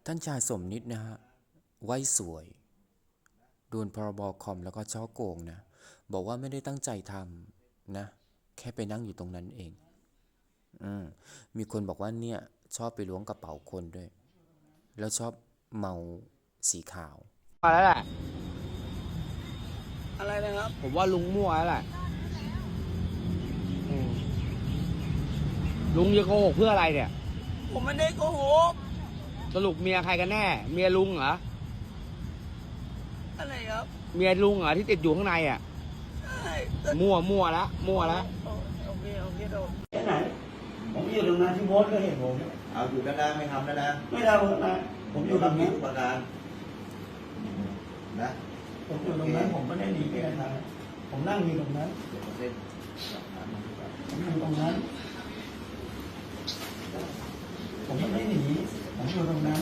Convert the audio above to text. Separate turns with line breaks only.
ท่านชายสมนิตนะฮะไว้สวยโดนพรบคอมแล้วก็ช่อโกงนะบอกว่าไม่ได้ตั้งใจทำนะแค่ไปนั่งอยู่ตรงนั้นเองมีคนบอกว่าเนี่ยชอบไปล้วงกระเป๋าคนด้วยแล้วชอบเมาสีขาว
มาแล้วแหละ
อะไรนะครับ
ผมว่าลุงมั่วแล้วแหละลุงจะโกหกเพื่ออะไรเนี่ย
ผมไม่ได้โกหก
สรุปเมียใครกันแน่เมียลุงเหรอ
อะไรครับ
เมียลุงเหรอที่ติดอยู่ข้างในอ่ะ
ใช่
มั่วแล้ว
โอเคโดน
ที่ไหนผมอยู่ตรงนั้นที่มดก็เห็นผม
เอาอยู่นานๆไม่ทำนะ
ไม่ทำนะผมอยู่ตรงนั้น
ทุกประการนะ
ผมอยู่ตรงนั้นผมไม่ได้หนีไปไหนผมนั่งอยู่ตรงนั้น
เดี๋ยวเส้น
ผมอยู่ตรงนั้นผมไม่ได้หนีผมอยู่ตรงนั้น